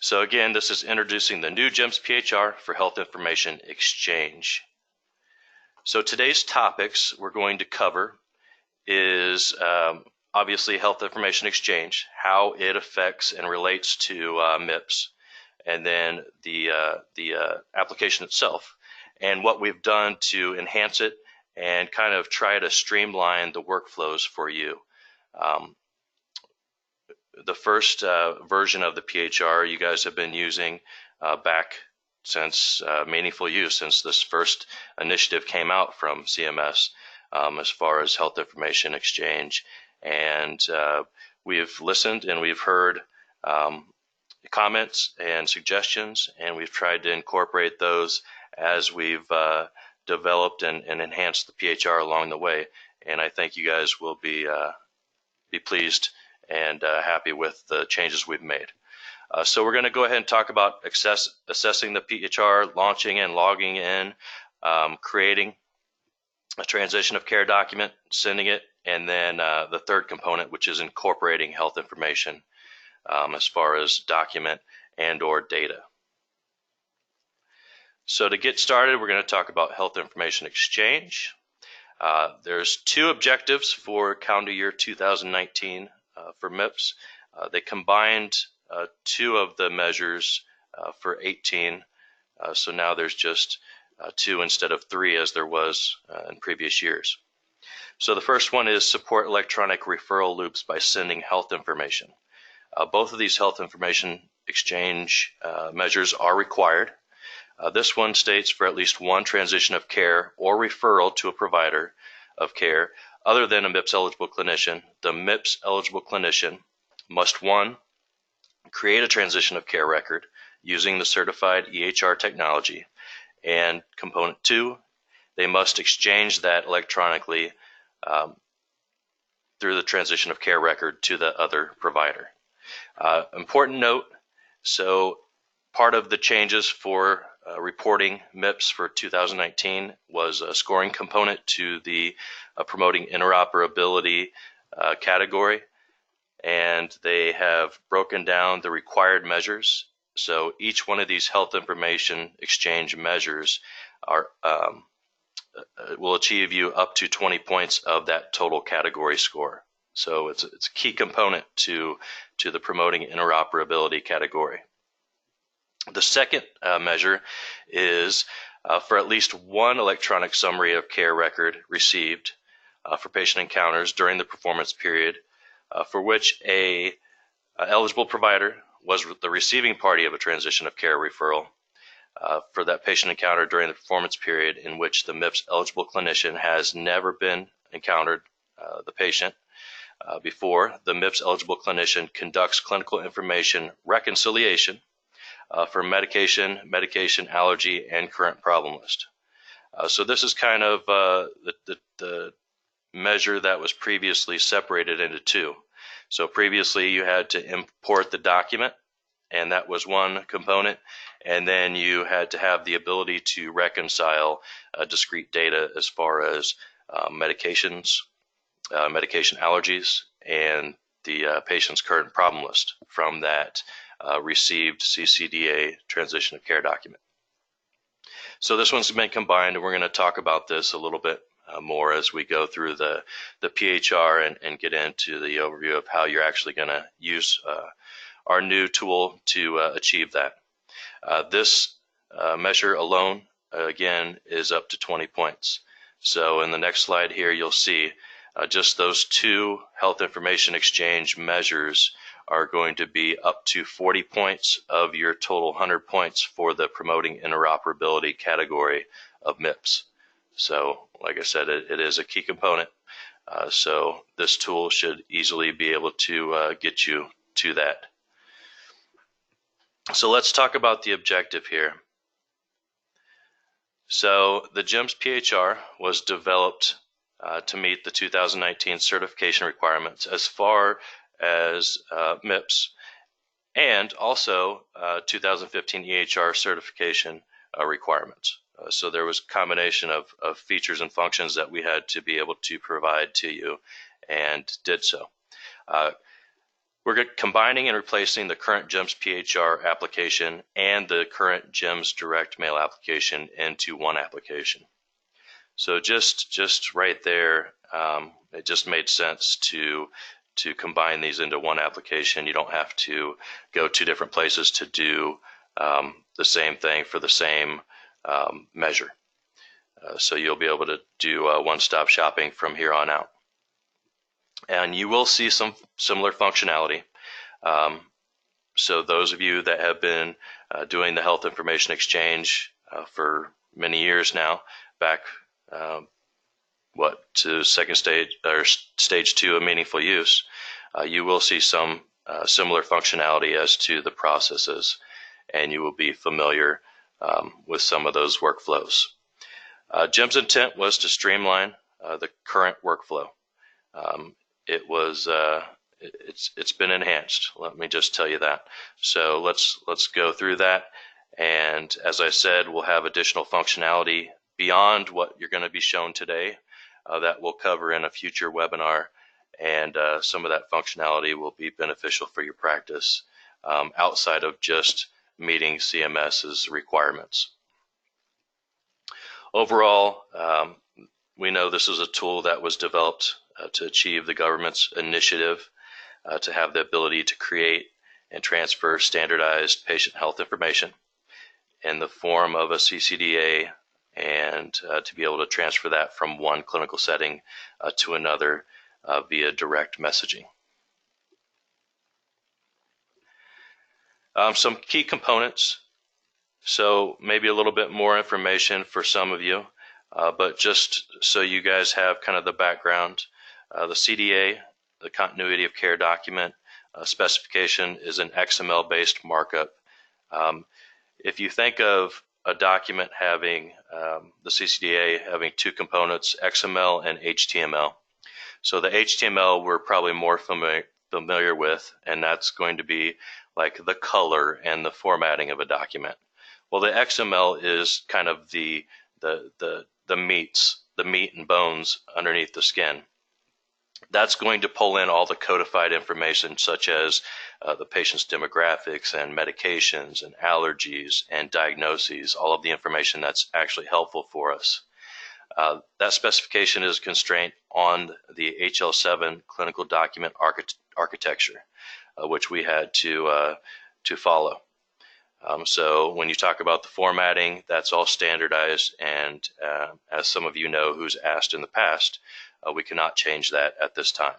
So again, this is introducing the new GEMMS PHR for health information exchange. So today's topics we're going to cover is obviously health information exchange, how it affects and relates to MIPS, and then the application itself, and what we've done to enhance it and kind of try to streamline the workflows for you. The first version of the PHR you guys have been using back since meaningful use, since this first initiative came out from CMS as far as health information exchange. And we've listened and we've heard comments and suggestions, and we've tried to incorporate those as we've developed and enhanced the PHR along the way. And I think you guys will be pleased and happy with the changes we've made. So we're going to go ahead and talk about assessing the PHR, launching and logging in, creating a transition of care document, sending it, and then the third component, which is incorporating health information as far as document and or data. So to get started, we're going to talk about health information exchange. There's two objectives for calendar year 2019 for MIPS. They combined two of the measures for 18, so now there's just two instead of three as there was in previous years. So the first one is support electronic referral loops by sending health information. Both of these health information exchange measures are required. This one states for at least one transition of care or referral to a provider of care other than a MIPS eligible clinician, the MIPS eligible clinician must, one, create a transition of care record using the certified EHR technology, and component two, they must exchange that electronically through the transition of care record to the other provider. Important note, so part of the changes for reporting MIPS for 2019 was a scoring component to the promoting interoperability category, and they have broken down the required measures. So each one of these health information exchange measures are will achieve you up to 20 points of that total category score. So it's a key component to the promoting interoperability category. The second measure is for at least one electronic summary of care record received for patient encounters during the performance period for which a eligible provider was the receiving party of a transition of care referral for that patient encounter during the performance period in which the MIPS eligible clinician has never been encountered the patient before. The MIPS eligible clinician conducts clinical information reconciliation for medication, allergy, and current problem list. So this is kind of the measure that was previously separated into two. So previously you had to import the document, and that was one component, and then you had to have the ability to reconcile discrete data as far as medications, medication allergies, and the patient's current problem list from that received CCDA transition of care document. So this one's been combined, and we're going to talk about this a little bit more as we go through the PHR and get into the overview of how you're actually going to use our new tool to achieve that. This measure alone, again, is up to 20 points. So in the next slide here, you'll see just those two health information exchange measures are going to be up to 40 points of your total 100 points for the promoting interoperability category of MIPS. So like I said, it is a key component. So this tool should easily be able to get you to that. So let's talk about the objective here. So the GEMMS PHR was developed to meet the 2019 certification requirements as far as MIPS, and also 2015 EHR certification requirements. So there was a combination of features and functions that we had to be able to provide to you, and did so. We're combining and replacing the current GEMMS PHR application and the current GEMMS direct mail application into one application. So just right there, it just made sense to combine these into one application. You don't have to go two different places to do the same thing for the same measure. So you'll be able to do one-stop shopping from here on out. And you will see some similar functionality. So those of you that have been doing the health information exchange for many years now, back to second stage or stage 2 of meaningful use, you will see some similar functionality as to the processes, and you will be familiar with some of those workflows. GEMMS' intent was to streamline the current workflow. It's been enhanced. Let me just tell you that. So let's go through that. And as I said, we'll have additional functionality beyond what you're going to be shown today that we'll cover in a future webinar. And some of that functionality will be beneficial for your practice outside of just meeting CMS's requirements. Overall, we know this is a tool that was developed to achieve the government's initiative to have the ability to create and transfer standardized patient health information in the form of a CCDA, and to be able to transfer that from one clinical setting to another via direct messaging. Some key components. So maybe a little bit more information for some of you, but just so you guys have kind of the background, the CDA, the continuity of care document specification, is an XML-based markup. If you think of a document having the CCDA having two components, XML and HTML. So the HTML we're probably more familiar with, and that's going to be like the color and the formatting of a document. Well, the XML is kind of the meat and bones underneath the skin. That's going to pull in all the codified information, such as the patient's demographics and medications and allergies and diagnoses, all of the information that's actually helpful for us. That specification is a constraint on the HL7 clinical document architecture, which we had to follow. So when you talk about the formatting, that's all standardized, and as some of you know who's asked in the past, we cannot change that at this time.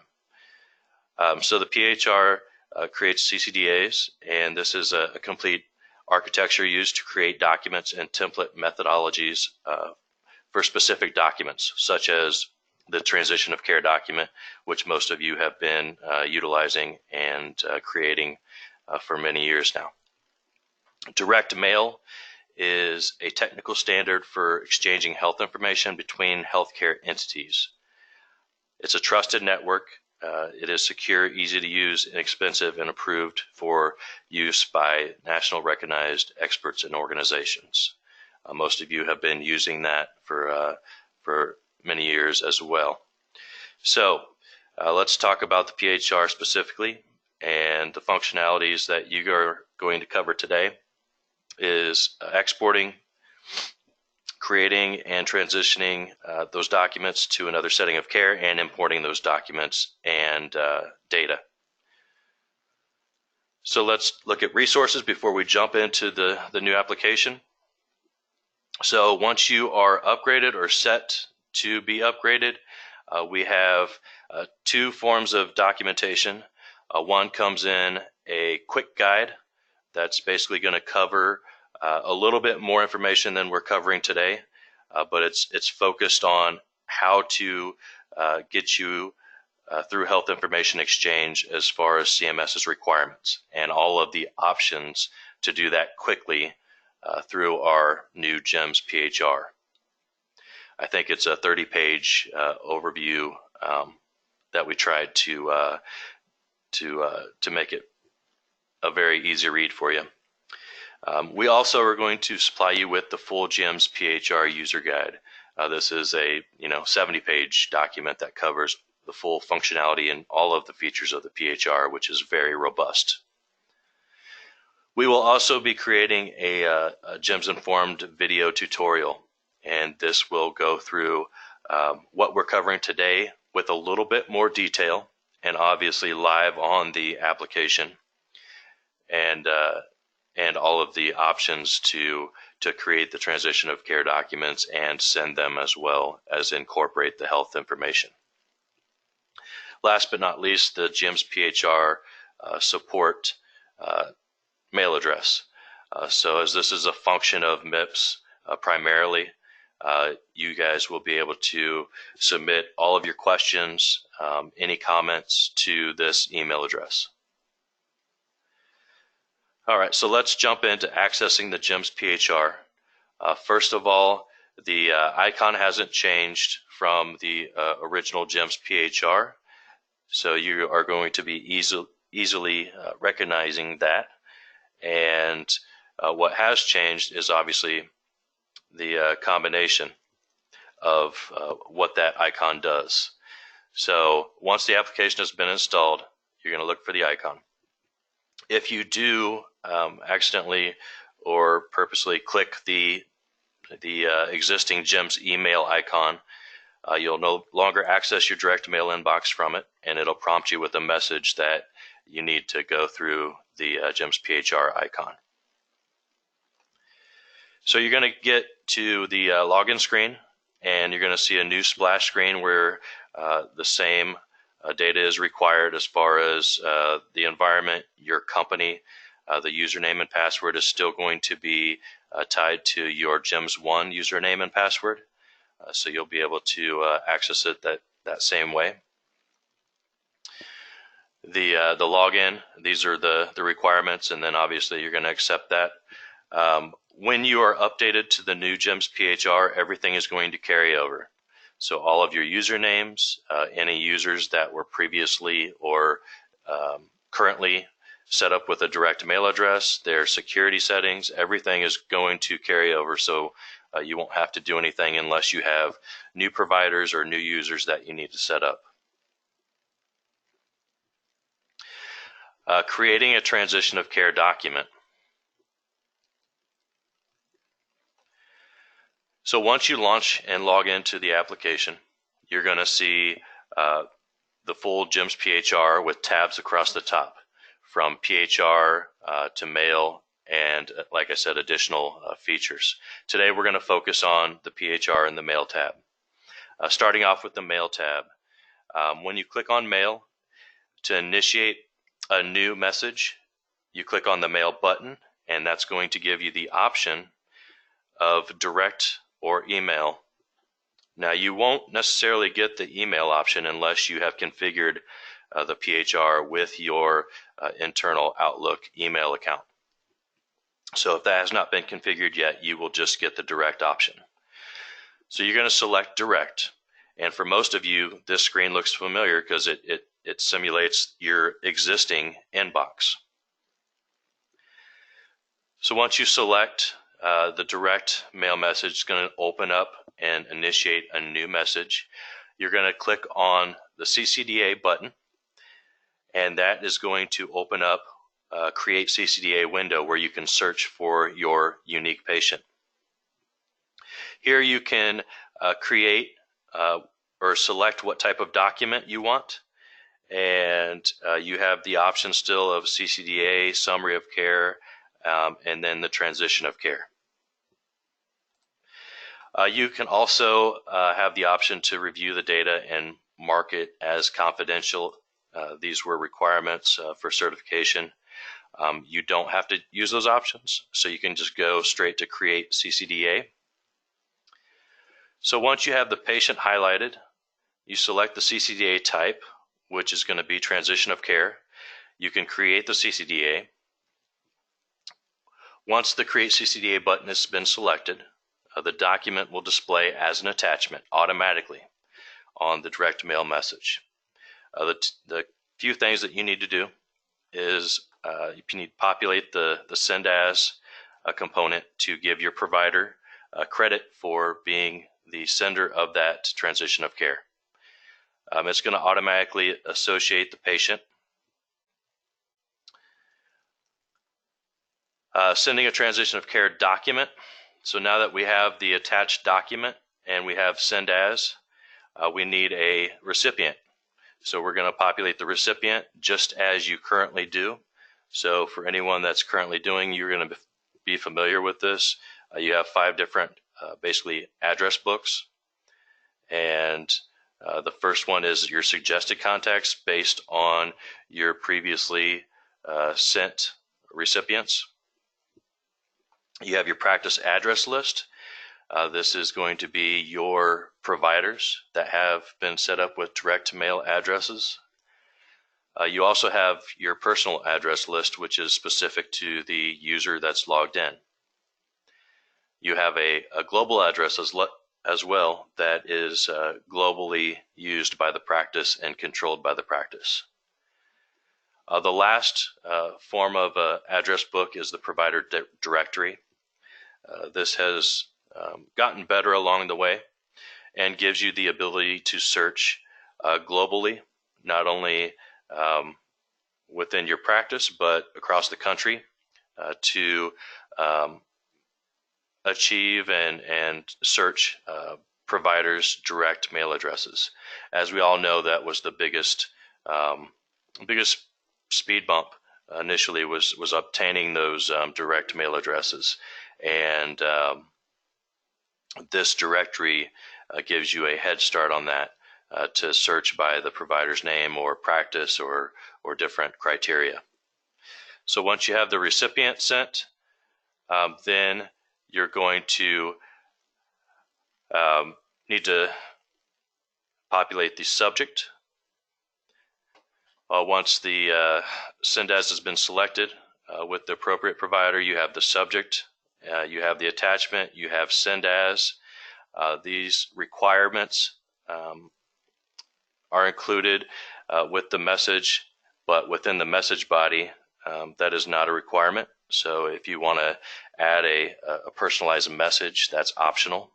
So the PHR creates CCDAs, and this is a complete architecture used to create documents and template methodologies for specific documents, such as the transition of care document, which most of you have been utilizing and creating for many years now. Direct mail is a technical standard for exchanging health information between healthcare entities. It's a trusted network. It is secure, easy to use, inexpensive, and approved for use by national recognized experts and organizations. Most of you have been using that for many years as well. So let's talk about the PHR specifically, and the functionalities that you are going to cover today is exporting, creating and transitioning those documents to another setting of care, and importing those documents and data. So let's look at resources before we jump into the new application. So once you are upgraded or set to be upgraded, we have two forms of documentation. One comes in a quick guide that's basically going to cover a little bit more information than we're covering today, but it's focused on how to get you through health information exchange as far as CMS's requirements, and all of the options to do that quickly through our new GEMMS PHR. I think it's a 30-page overview that we tried to make it a very easy read for you. We also are going to supply you with the full GEMMS PHR user guide. This is a 70-page document that covers the full functionality and all of the features of the PHR, which is very robust. We will also be creating a GEMS informed video tutorial, and this will go through what we're covering today with a little bit more detail, and obviously live on the application, and all of the options to create the transition of care documents and send them, as well as incorporate the health information. Last but not least, the GEMS PHR support mail address. So as this is a function of MIPS primarily, you guys will be able to submit all of your questions, any comments to this email address. All right, so let's jump into accessing the GEMS PHR. First of all, the icon hasn't changed from the original GEMS PHR, so you are going to be easily recognizing that. And what has changed is obviously the combination of what that icon does. So once the application has been installed, you're going to look for the icon. If you do accidentally or purposely click the existing GEMS email icon, you'll no longer access your direct mail inbox from it, and it'll prompt you with a message that you need to go through the GEMS PHR icon. So you're going to get to the login screen, and you're going to see a new splash screen where the same data is required as far as the environment, your company. The username and password is still going to be tied to your GEMS 1 username and password, so you'll be able to access it that same way. The login, these are the requirements, and then obviously you're going to accept that. When you are updated to the new GEMS PHR, everything is going to carry over. So all of your usernames, any users that were previously or currently set up with a direct mail address, their security settings, everything is going to carry over. So you won't have to do anything unless you have new providers or new users that you need to set up. Creating a transition of care document. So once you launch and log into the application, you're going to see the full GEMS PHR with tabs across the top, from PHR to mail, and like I said, additional features. Today we're going to focus on the PHR and the mail tab. Starting off with the mail tab. When you click on mail, to initiate a new message, you click on the mail button, and that's going to give you the option of direct or email. Now, you won't necessarily get the email option unless you have configured the PHR with your internal Outlook email account. So if that has not been configured yet, you will just get the direct option. So you're going to select direct, and for most of you, this screen looks familiar because it simulates your existing inbox. So once you select the direct mail message, it's going to open up and initiate a new message. You're going to click on the CCDA button, and that is going to open up Create CCDA window where you can search for your unique patient. Here you can create or select what type of document you want, and you have the option still of CCDA, summary of care, and then the transition of care. You can also have the option to review the data and mark it as confidential. These were requirements for certification. You don't have to use those options, so you can just go straight to Create CCDA. So once you have the patient highlighted, you select the CCDA type, which is going to be transition of care. You can create the CCDA. Once the Create CCDA button has been selected, the document will display as an attachment automatically on the direct mail message. The few things that you need to do is you need to populate the send as component to give your provider credit for being the sender of that transition of care. It's going to automatically associate the patient. Sending a transition of care document. So now that we have the attached document and we have send as, we need a recipient. So we're going to populate the recipient just as you currently do. So for anyone that's currently doing, you're going to be familiar with this. You have 5 different basically address books. And the first one is your suggested contacts based on your previously sent recipients. You have your practice address list. This is going to be your providers that have been set up with direct mail addresses. You also have your personal address list, which is specific to the user that's logged in. You have a global address as well that is globally used by the practice and controlled by the practice. The last form of address book is the provider directory. This has gotten better along the way and gives you the ability to search globally, not only within your practice but across the country to achieve and search providers' direct mail addresses. As we all know, that was the biggest speed bump initially was obtaining those direct mail addresses, and this directory gives you a head start on that to search by the provider's name or practice or different criteria. So once you have the recipient sent, then you're going to need to populate the subject. Once the send as has been selected with the appropriate provider, you have the subject, you have the attachment, you have send as. These requirements are included with the message, but within the message body, that is not a requirement. So if you want to add a personalized message, that's optional.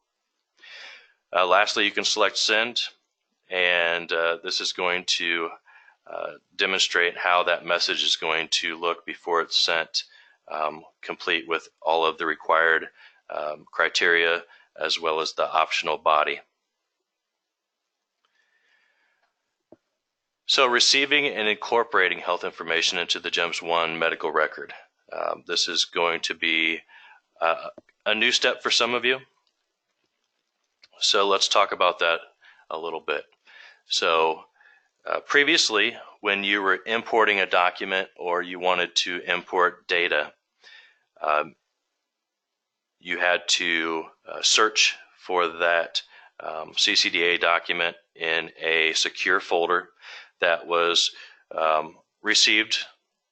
Lastly, you can select send, and this is going to demonstrate how that message is going to look before it's sent, complete with all of the required criteria as well as the optional body. So receiving and incorporating health information into the GEMMS 1 medical record. This is going to be a new step for some of you. So let's talk about that a little bit. So previously, when you were importing a document or you wanted to import data, you had to search for that CCDA document in a secure folder that was received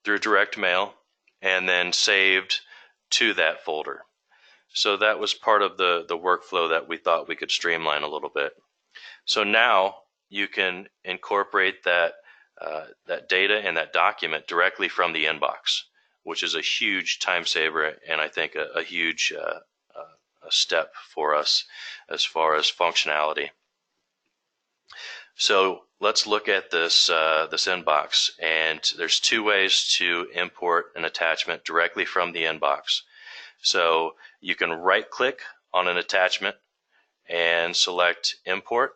through direct mail and then saved to that folder. So that was part of the workflow that we thought we could streamline a little bit. So now you can incorporate that data and that document directly from the inbox, which is a huge time saver and I think a huge a step for us as far as functionality. So let's look at this inbox, and there's 2 ways to import an attachment directly from the inbox. So you can right-click on an attachment and select import,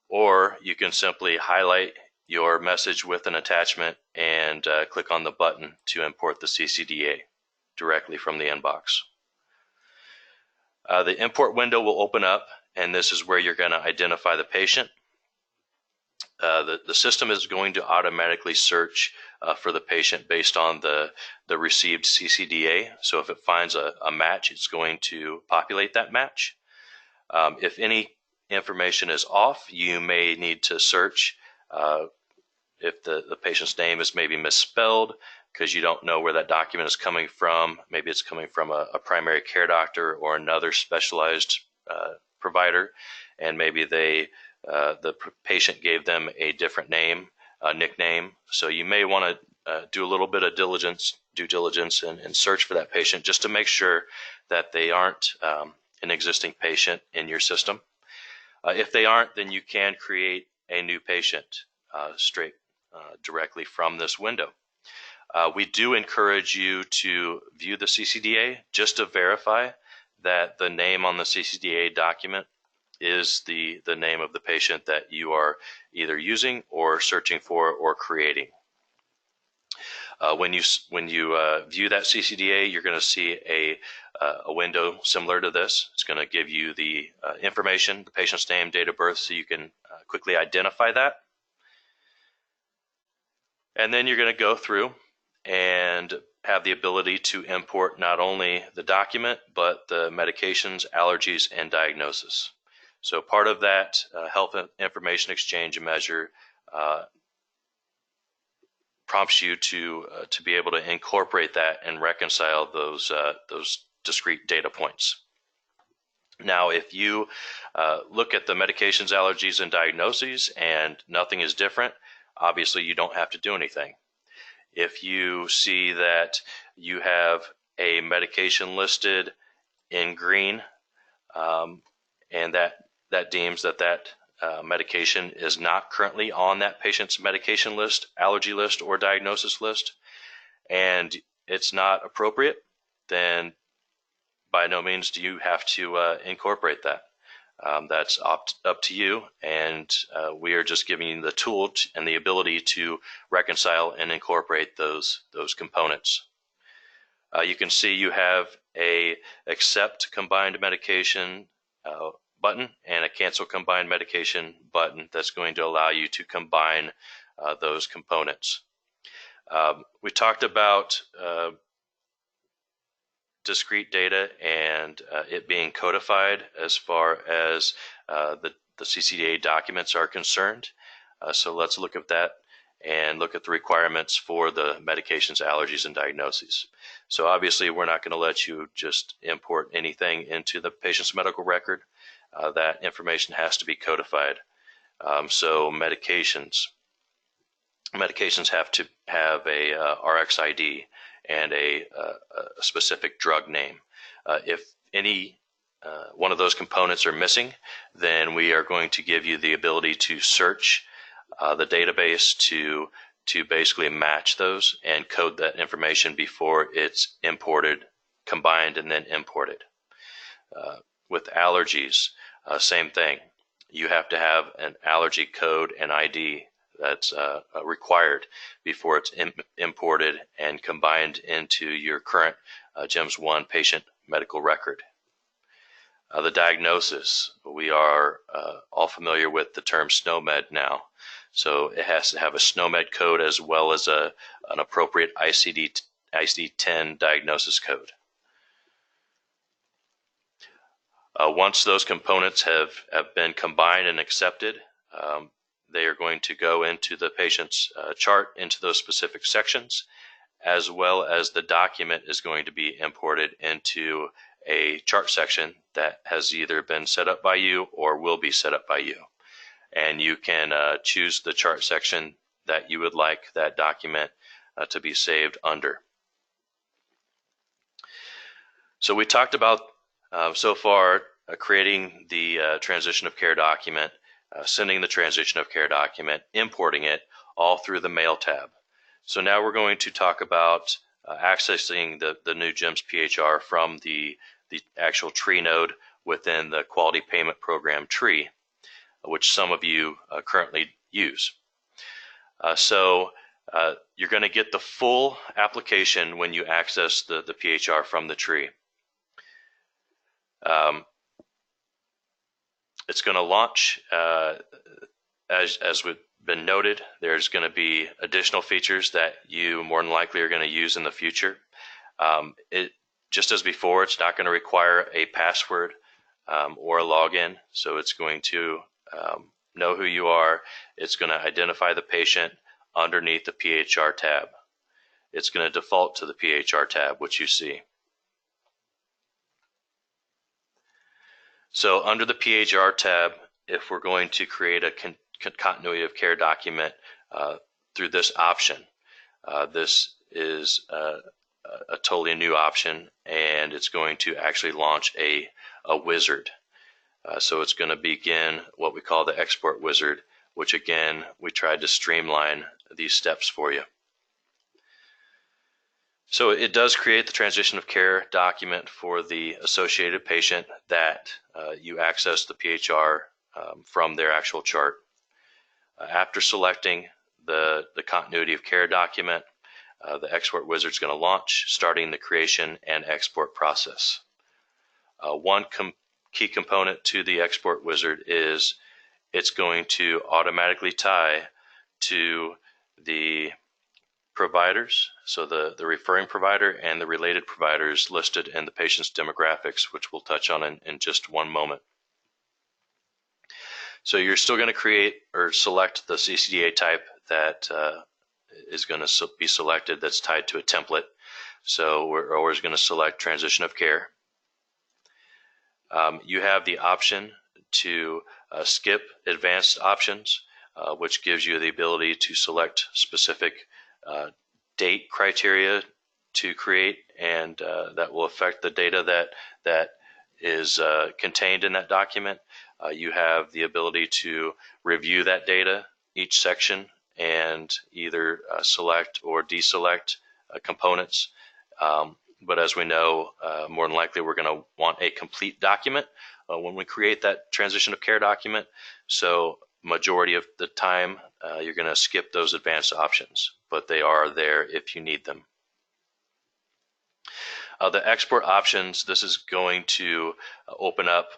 or you can simply highlight your message with an attachment and click on the button to import the CCDA directly from the inbox. The import window will open up, and this is where you're going to identify the patient. The system is going to automatically search for the patient based on the received CCDA. So if it finds a match, it's going to populate that match. If any information is off, you may need to search if the patient's name is maybe misspelled because you don't know where that document is coming from. Maybe it's coming from a primary care doctor or another specialized provider, and maybe the patient gave them a different name, nickname. So you may want to do a little bit of due diligence and search for that patient just to make sure that they aren't an existing patient in your system. If they aren't, then you can create a new patient straight directly from this window. We do encourage you to view the CCDA just to verify that the name on the CCDA document is the name of the patient that you are either using or searching for or creating. When you view that CCDA, you're going to see a window similar to this. It's going to give you the information, the patient's name, date of birth, so you can quickly identify that. And then you're going to go through and have the ability to import not only the document, but the medications, allergies, and diagnosis. So part of that health information exchange and measure prompts you to be able to incorporate that and reconcile those discrete data points. Now, if you look at the medications, allergies, and diagnoses and nothing is different, obviously you don't have to do anything. If you see that you have a medication listed in green and that deems that medication is not currently on that patient's medication list, allergy list, or diagnosis list, and it's not appropriate, then by no means do you have to incorporate that. That's up to you, and we are just giving you the tool and the ability to reconcile and incorporate those components. You can see you have a accept combined medication button and a cancel combined medication button that's going to allow you to combine those components. We talked about discrete data and it being codified as far as the CCDA documents are concerned. So let's look at that and look at the requirements for the medications, allergies, and diagnoses. So obviously we're not going to let you just import anything into the patient's medical record. That information has to be codified. So medications have to have a RX ID and a specific drug name. If any one of those components are missing, then we are going to give you the ability to search the database to basically match those and code that information before it's imported, combined, and then imported. With allergies, same thing. You have to have an allergy code and ID that's required before it's imported and combined into your current GEMMS 1 patient medical record. The diagnosis, we are all familiar with the term SNOMED now. So it has to have a SNOMED code as well as an appropriate ICD-10 diagnosis code. Once those components have been combined and accepted, they are going to go into the patient's chart into those specific sections, as well as the document is going to be imported into a chart section that has either been set up by you or will be set up by you. And you can choose the chart section that you would like that document to be saved under. So we talked about so far creating the transition of care document, sending the transition of care document, importing it all through the Mail tab. So now we're going to talk about accessing the new GEMMS PHR from the actual tree node within the Quality Payment Program tree, which some of you currently use. So you're going to get the full application when you access the PHR from the tree. It's going to launch, as we've been noted, there's going to be additional features that you more than likely are going to use in the future. Just as before, it's not going to require a password or a login, so it's going to know who you are. It's going to identify the patient underneath the PHR tab. It's going to default to the PHR tab, which you see. So under the PHR tab, if we're going to create a continuity of care document through this option, this is a totally new option, and it's going to actually launch a wizard. So it's going to begin what we call the export wizard, which again, we tried to streamline these steps for you. So it does create the transition of care document for the associated patient that you access the PHR from their actual chart. After selecting the continuity of care document, the export wizard is going to launch, starting the creation and export process. One key component to the export wizard is it's going to automatically tie to the providers, so the referring provider and the related providers listed in the patient's demographics, which we'll touch on in just one moment. So you're still going to create or select the CCDA type that is going to be selected that's tied to a template. So we're always going to select transition of care. You have the option to skip advanced options, which gives you the ability to select specific date criteria to create, and that will affect the data that is contained in that document. You have the ability to review that data, each section, and either select or deselect components. But as we know, more than likely we're going to want a complete document when we create that transition of care document. So majority of the time you're going to skip those advanced options, but they are there if you need them. The export options, this is going to open up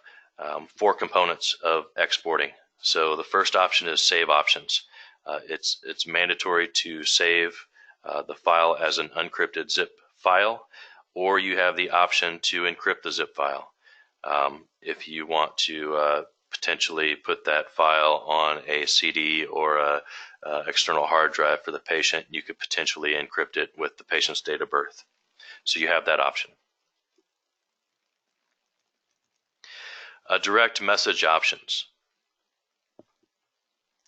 4 components of exporting. So the first option is save options. It's mandatory to save the file as an unencrypted zip file, or you have the option to encrypt the zip file. If you want to potentially put that file on a CD or a external hard drive for the patient, you could potentially encrypt it with the patient's date of birth. So you have that option. Direct message options.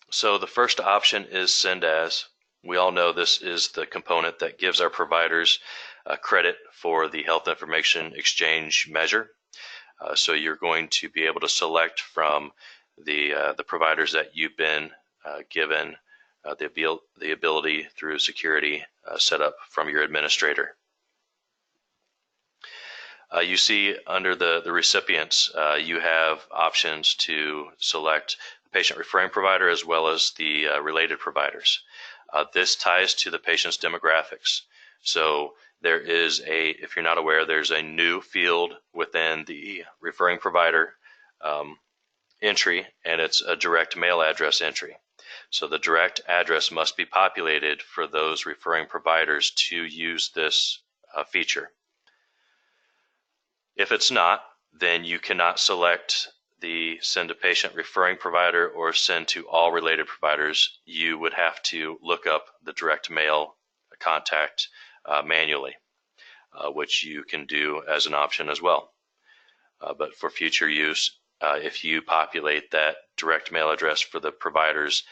So the first option is send as. We all know this is the component that gives our providers credit for the health information exchange measure. So you're going to be able to select from the providers that you've been given the ability through security set up from your administrator. You see under the recipients, you have options to select the patient referring provider as well as the related providers. This ties to the patient's demographics. So there is if you're not aware, there's a new field within the referring provider entry, and it's a direct mail address entry. So the direct address must be populated for those referring providers to use this feature. If it's not, then you cannot select the send to patient referring provider or send to all related providers. You would have to look up the direct mail contact manually, which you can do as an option as well. But for future use, if you populate that direct mail address for the providers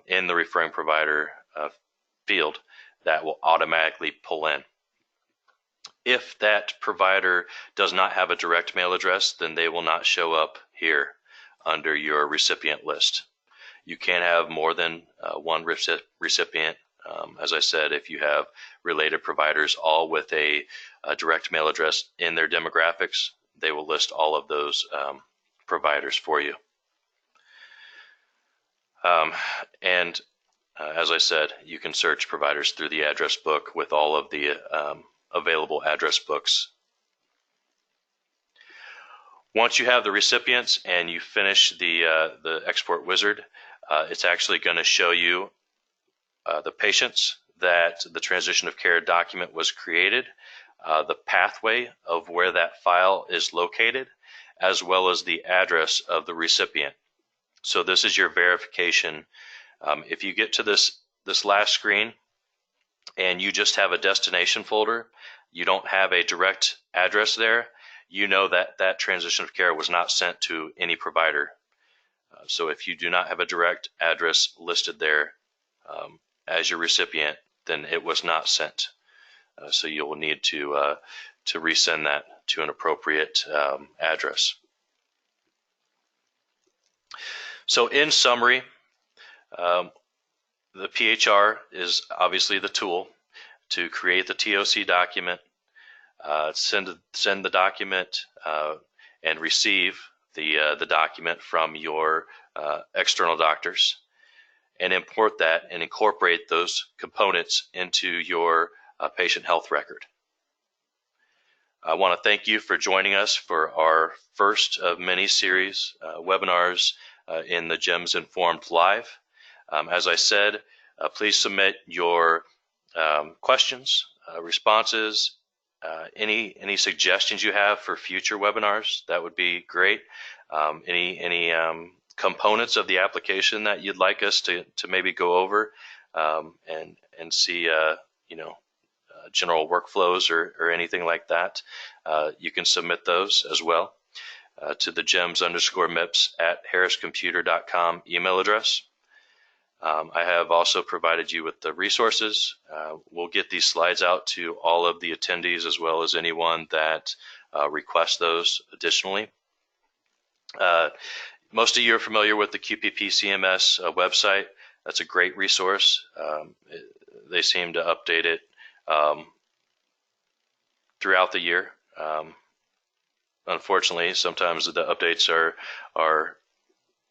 in the referring provider field, that will automatically pull in. If that provider does not have a direct mail address, then they will not show up here under your recipient list. You can have more than one recipient. As I said, if you have related providers all with a direct mail address in their demographics, they will list all of those providers for you. As I said, you can search providers through the address book with all of the available address books. Once you have the recipients and you finish the export wizard, it's actually going to show you the patients that the transition of care document was created, the pathway of where that file is located, as well as the address of the recipient. So this is your verification. If you get to this last screen and you just have a destination folder, you don't have a direct address there, you know that that transition of care was not sent to any provider. So if you do not have a direct address listed there as your recipient, then it was not sent. So you will need to resend that to an appropriate address. So in summary, Um, the PHR is obviously the tool to create the TOC document, send the document, and receive the document from your external doctors, and import that and incorporate those components into your patient health record. I want to thank you for joining us for our first of many series webinars in the GEMS Informed Live. As I said, please submit your questions, responses, any suggestions you have for future webinars. That would be great. Any components of the application that you'd like us to maybe go over and see, general workflows or anything like that. You can submit those as well to the gems_mips@harriscomputer.com email address. I have also provided you with the resources. We'll get these slides out to all of the attendees as well as anyone that requests those additionally. Most of you are familiar with the QPP CMS website. That's a great resource. They seem to update it throughout the year. Unfortunately, sometimes the updates are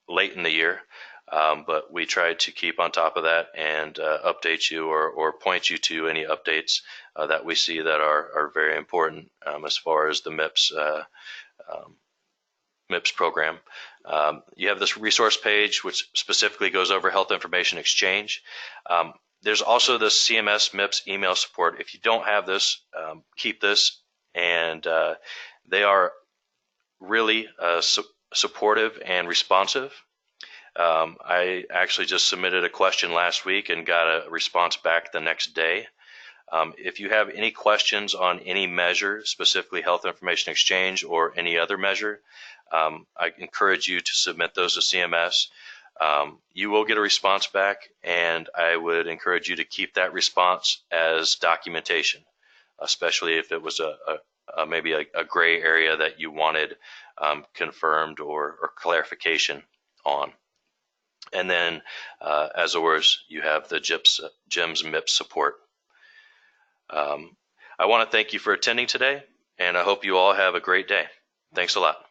late in the year, but we try to keep on top of that and update you or point you to any updates that we see that are very important as far as the MIPS program. You have this resource page which specifically goes over health information exchange. There's also the CMS MIPS email support. If you don't have this, keep this, and they are really supportive and responsive. I actually just submitted a question last week and got a response back the next day. If you have any questions on any measure, specifically health information exchange or any other measure, I encourage you to submit those to CMS. You will get a response back, and I would encourage you to keep that response as documentation, especially if it was maybe a gray area that you wanted confirmed or clarification on. And then, as always, you have the GEMS MIPS support. I want to thank you for attending today, and I hope you all have a great day. Thanks a lot.